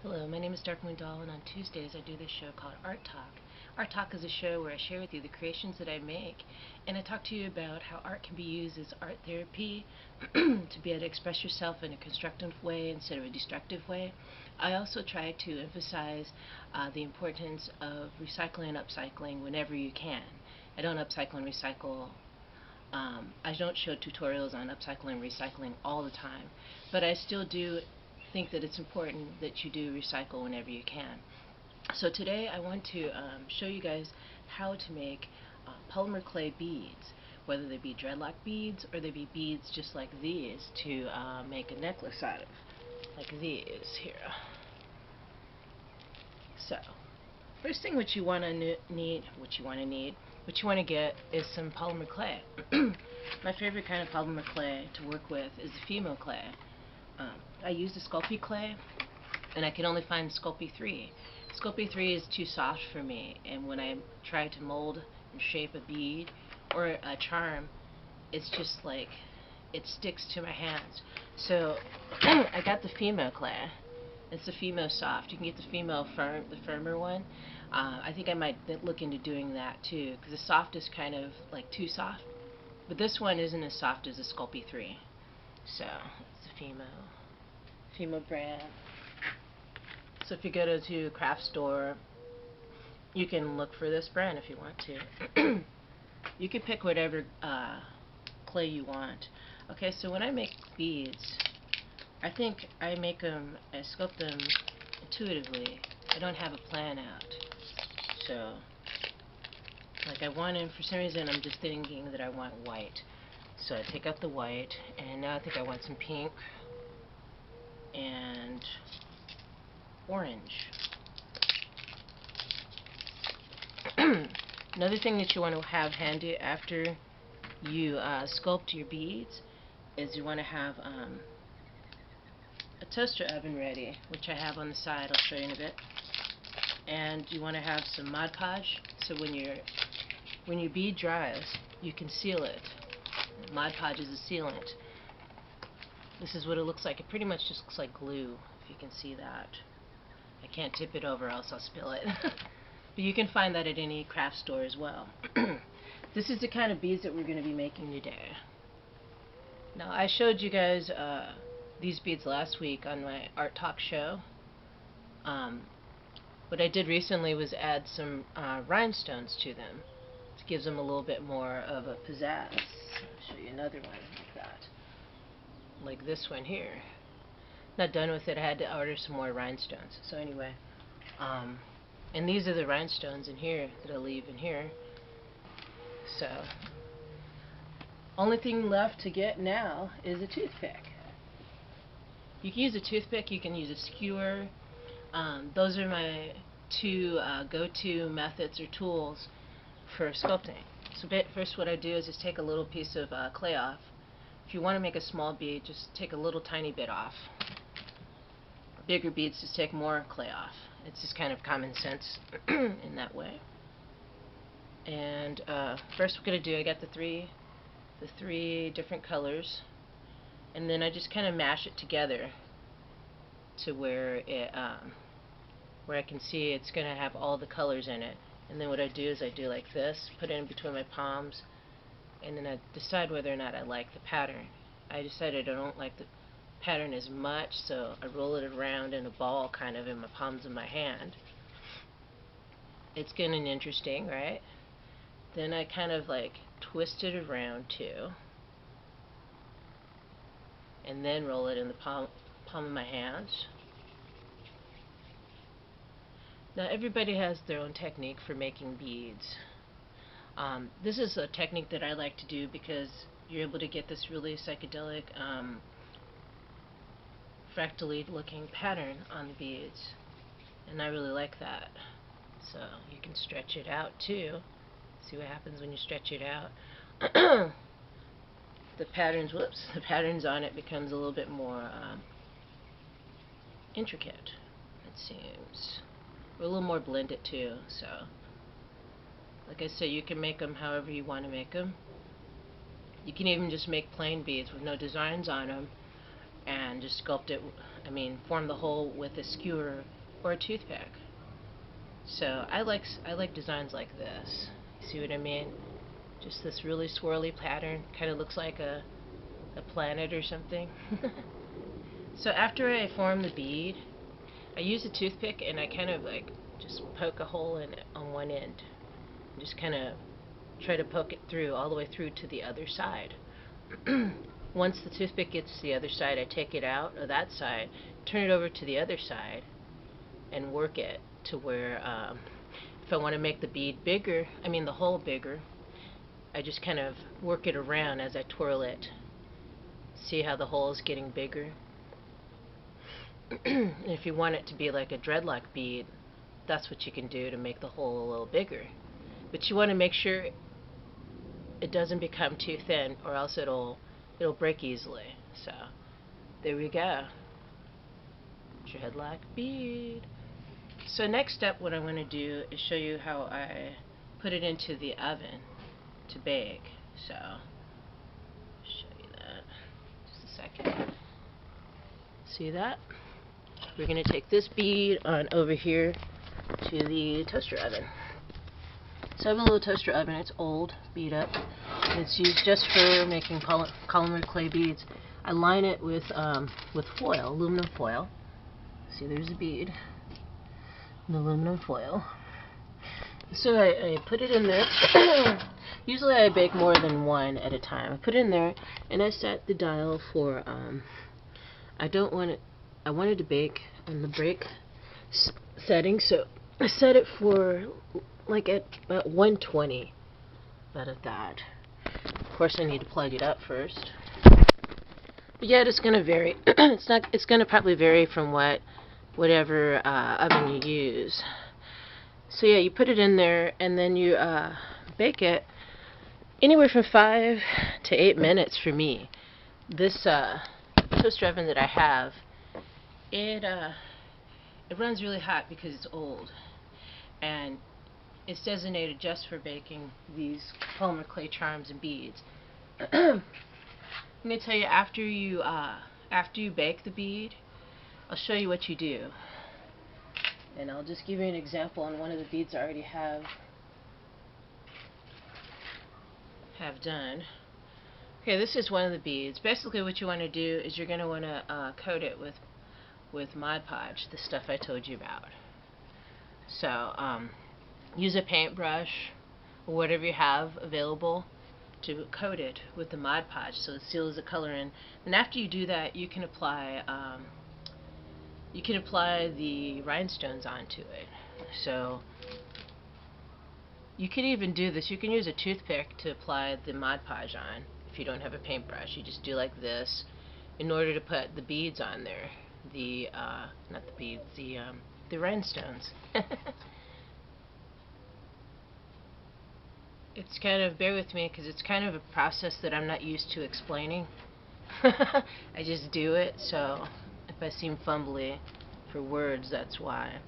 Hello, my name is Darkmoon Doll, and on Tuesdays I do this show called Art Talk. Art Talk is a show where I share with you the creations that I make, and I talk to you about how art can be used as art therapy to be able to express yourself in a constructive way instead of a destructive way. I also try to emphasize the importance of recycling and upcycling whenever you can. I don't upcycle and recycle. I don't show tutorials on upcycling and recycling all the time, but I still do think that it's important that you do recycle whenever you can. So today I want to show you guys how to make polymer clay beads, whether they be dreadlock beads or they be beads just like these to make a necklace out of, like these here. So first thing what you want to get is some polymer clay. My favorite kind of polymer clay to work with is the Fimo clay. I use the Sculpey clay, and I can only find Sculpey 3. Sculpey 3 is too soft for me, and when I try to mold and shape a bead or a charm, it's just like it sticks to my hands. So I got the Fimo clay. It's the Fimo soft. You can get the Fimo firm, the firmer one. I think I might look into doing that too, because the soft is kind of like too soft, but this one isn't as soft as the Sculpey 3. So it's the Fimo brand. So if you go to a craft store, you can look for this brand if you want to. You can pick whatever clay you want. Okay, so when I make beads, I think I sculpt them intuitively. I don't have a plan out. So, like I want them, for some reason I'm just thinking that I want white. So I take out the white, and now I think I want some pink and orange. Another thing that you want to have handy after you sculpt your beads is you want to have a toaster oven ready, which I have on the side. I'll show you in a bit. And you want to have some Mod Podge, so when your bead dries, you can seal it. Mod Podge is a sealant. This is what it looks like. It pretty much just looks like glue, if you can see that. I can't tip it over, else I'll spill it. But you can find that at any craft store as well. This is the kind of beads that we're going to be making today. Now, I showed you guys these beads last week on my Art Talk show. What I did recently was add some rhinestones to them. It gives them a little bit more of a pizzazz. I'll show you another one like that. Like this one here. Not done with it. I had to order some more rhinestones. So anyway, and these are the rhinestones in here that I'll leave in here. So, only thing left to get now is a toothpick. You can use a toothpick, you can use a skewer. Those are my two go-to methods or tools for sculpting. So first what I do is just take a little piece of clay off. If you want to make a small bead, just take a little tiny bit off. Bigger beads, just take more clay off. It's just kind of common sense in that way. And first we're going to do, I got the three different colors, and then I just kind of mash it together to where I can see it's going to have all the colors in it. And then what I do is I do like this, put it in between my palms, and then I decide whether or not I like the pattern. I decided I don't like the pattern as much, so I roll it around in a ball kind of in my palms of my hand. It's getting interesting, right? Then I kind of like twist it around too, and then roll it in the palm of my hands. Now everybody has their own technique for making beads. This is a technique that I like to do because you're able to get this really psychedelic fractally looking pattern on the beads, and I really like that. So you can stretch it out too. See what happens when you stretch it out. The patterns on it becomes a little bit more intricate, it seems. Or a little more blended too. So, like I said, you can make them however you want to make them. You can even just make plain beads with no designs on them, and just sculpt it form the hole with a skewer or a toothpick. So I like designs like this. See what I mean? Just this really swirly pattern. Kind of looks like a planet or something. So after I form the bead, I use a toothpick and I kind of like just poke a hole in it on one end. Just kind of try to poke it through all the way through to the other side. Once the toothpick gets to the other side, I take it out of that side, turn it over to the other side, and work it to where if I want to make the bead bigger, the hole bigger, I just kind of work it around as I twirl it. See how the hole is getting bigger? And if you want it to be like a dreadlock bead, that's what you can do to make the hole a little bigger. But you want to make sure it doesn't become too thin, or else it'll break easily. So there we go. Dreadlock bead. So next step, what I want to do is show you how I put it into the oven to bake. So show you that. Just a second. See that? We're going to take this bead on over here to the toaster oven. So I have a little toaster oven. It's old, beat up. It's used just for making polymer clay beads. I line it with foil, aluminum foil. See, there's a bead. The aluminum foil. So I put it in there. Usually I bake more than one at a time. I put it in there and I set the dial for I wanted to bake on the break setting, so I set it for like at about 120. About at that. Of course I need to plug it up first. But yeah, it's gonna vary. It's gonna probably vary from whatever oven you use. So yeah, you put it in there and then you bake it anywhere from 5 to 8 minutes for me. This toaster oven that I have, it runs really hot because it's old, and it's designated just for baking these polymer clay charms and beads. I'm going to tell you, after you bake the bead, I'll show you what you do. And I'll just give you an example on one of the beads I already have done. Okay, this is one of the beads. Basically what you want to do is you're going to want to coat it with Mod Podge, the stuff I told you about. So use a paintbrush or whatever you have available to coat it with the Mod Podge so it seals the color in. And after you do that, you can apply the rhinestones onto it. So you can even do this. You can use a toothpick to apply the Mod Podge on if you don't have a paintbrush. You just do like this in order to put the beads on there. Not the beads, the rhinestones. It's kind of, bear with me because it's kind of a process that I'm not used to explaining. I just do it, so if I seem fumbly for words, that's why.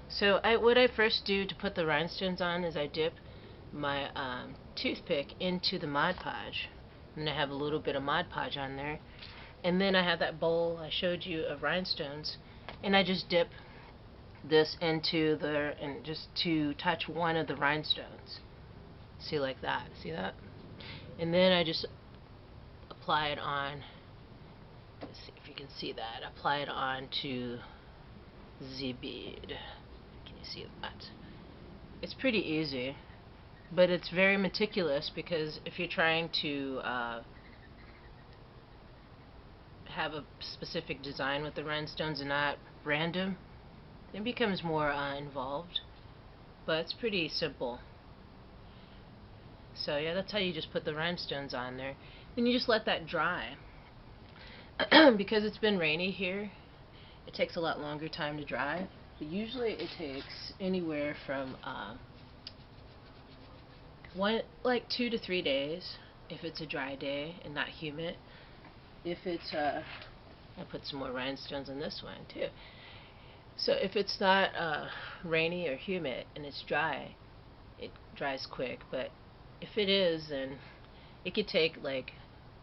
So what I first do to put the rhinestones on is I dip my toothpick into the Mod Podge, and I have a little bit of Mod Podge on there, and then I have that bowl I showed you of rhinestones, and I just dip this into there and just to touch one of the rhinestones. See, like that. See that? And then I just apply it on. Let's see if you can see that. Apply it on to the bead. Can you see that? It's pretty easy, but it's very meticulous because if you're trying to have a specific design with the rhinestones and not random, it becomes more involved. But it's pretty simple. So yeah, that's how you just put the rhinestones on there. Then you just let that dry. Because it's been rainy here, it takes a lot longer time to dry. But usually it takes anywhere from 2 to 3 days if it's a dry day and not humid. If it's I'll put some more rhinestones on this one too. So if it's not rainy or humid and it's dry, it dries quick. But if it is, then it could take like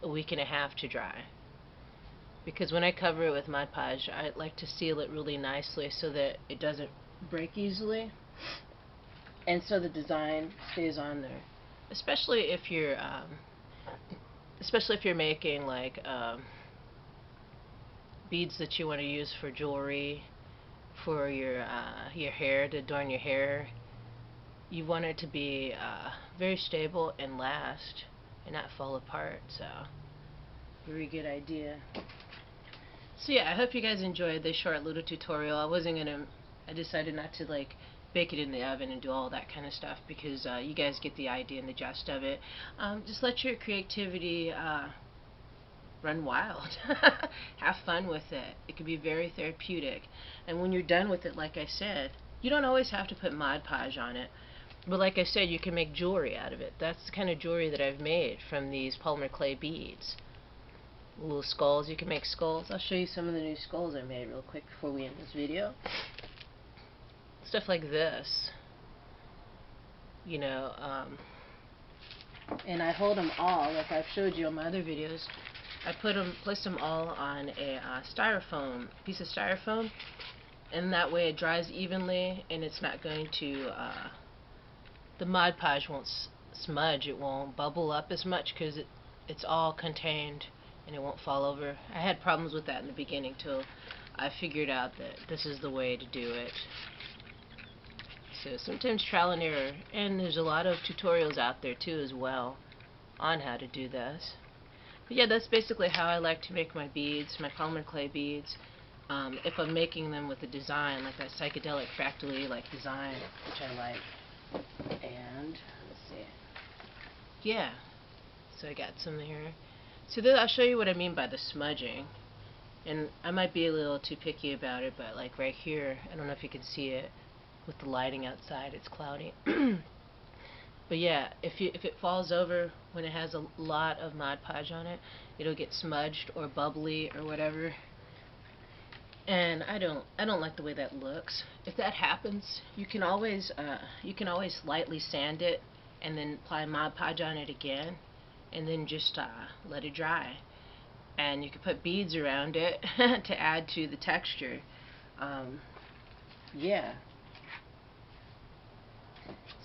a week and a half to dry. because when I cover it with Mod Podge, I like to seal it really nicely so that it doesn't break easily, and so the design stays on there. Especially if you're making like beads that you want to use for jewelry, for your hair, to adorn your hair. You want it to be very stable and last and not fall apart. So, very good idea. So yeah, I hope you guys enjoyed this short little tutorial. I decided not to like bake it in the oven and do all that kind of stuff because you guys get the idea and the gist of it. Just let your creativity run wild. Have fun with it. It can be very therapeutic. And when you're done with it, like I said, you don't always have to put Mod Podge on it. But like I said, you can make jewelry out of it. That's the kind of jewelry that I've made from these polymer clay beads. Little skulls. You can make skulls. I'll show you some of the new skulls I made real quick before we end this video. Stuff like this. You know, and I hold them all, like I've showed you on my other videos. I place them all on a styrofoam, piece of styrofoam, and that way it dries evenly, and it's not going to, the Mod Podge won't smudge, it won't bubble up as much because it's all contained and it won't fall over. I had problems with that in the beginning till I figured out that this is the way to do it. So sometimes trial and error, and there's a lot of tutorials out there too as well on how to do this. But yeah, that's basically how I like to make my beads, my polymer clay beads. If I'm making them with a design like that psychedelic fractally like design, which I like. And let's see. Yeah, so I got some here. So then I'll show you what I mean by the smudging. And I might be a little too picky about it, but like right here, I don't know if you can see it with the lighting outside, it's cloudy. But yeah, if it falls over when it has a lot of Mod Podge on it, it'll get smudged or bubbly or whatever. And I don't like the way that looks. If that happens, you can always lightly sand it and then apply Mod Podge on it again, and then just let it dry. And you can put beads around it to add to the texture. Yeah.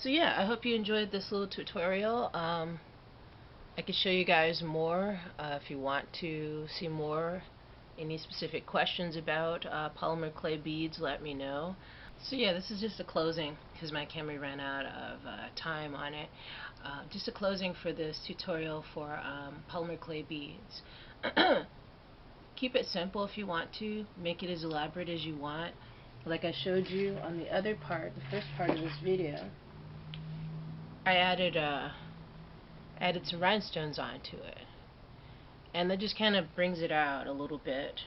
So yeah, I hope you enjoyed this little tutorial. I can show you guys more if you want to see more. Any specific questions about polymer clay beads, let me know. So yeah, this is just a closing because my camera ran out of time on it. Just a closing for this tutorial for polymer clay beads. Keep it simple if you want to. Make it as elaborate as you want. Like I showed you on the other part, the first part of this video, I added some rhinestones onto it, and that just kind of brings it out a little bit.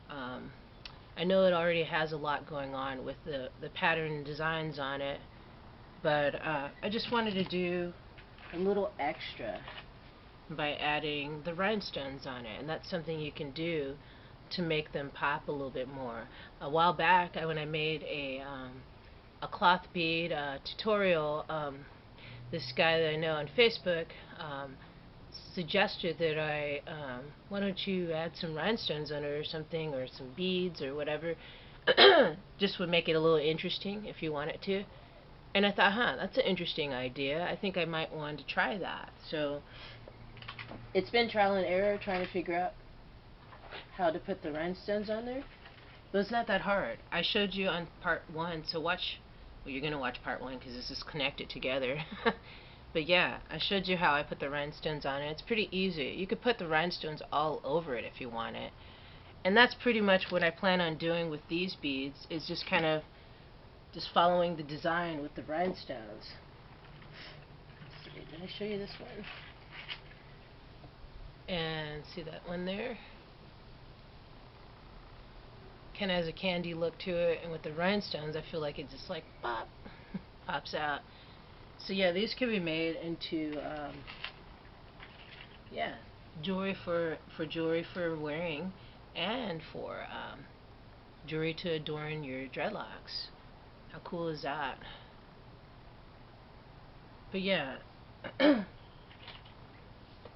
I know it already has a lot going on with the pattern designs on it, but I just wanted to do a little extra by adding the rhinestones on it, and that's something you can do to make them pop a little bit more. A while back, when I made a cloth bead tutorial, this guy that I know on Facebook suggested that why don't you add some rhinestones on it or something, or some beads or whatever. Just would make it a little interesting if you want it to. And I thought, that's an interesting idea. I think I might want to try that. So it's been trial and error trying to figure out how to put the rhinestones on there. But it's not that hard. I showed you on part 1, so watch. Well, you're going to watch part 1 because this is connected together. But yeah, I showed you how I put the rhinestones on it. It's pretty easy. You could put the rhinestones all over it if you want it. And that's pretty much what I plan on doing with these beads, is just kind of just following the design with the rhinestones. Let's see, did I show you this one? And see that one there? Kind of has a candy look to it, and with the rhinestones I feel like it just like pop, pops out. So yeah, these can be made into yeah, jewelry for wearing, and for jewelry to adorn your dreadlocks. How cool is that? But yeah,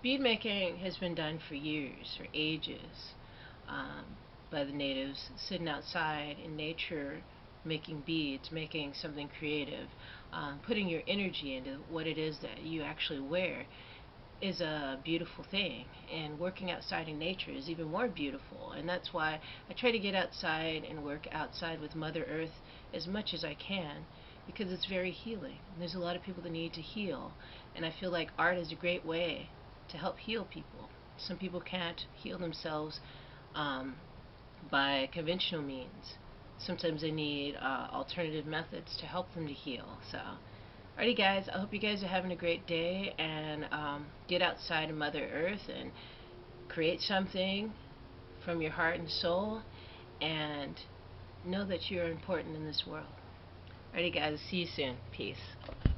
bead making has been done for years, for ages. um, by the natives, sitting outside in nature, making beads, making something creative, putting your energy into what it is that you actually wear is a beautiful thing, and working outside in nature is even more beautiful. And that's why I try to get outside and work outside with Mother Earth as much as I can, because it's very healing. There's a lot of people that need to heal, and I feel like art is a great way to help heal people. Some people can't heal themselves by conventional means. Sometimes they need alternative methods to help them to heal. So alrighty guys, I hope you guys are having a great day, and get outside of Mother Earth and create something from your heart and soul, and know that you're important in this world. Alrighty guys, see you soon. Peace.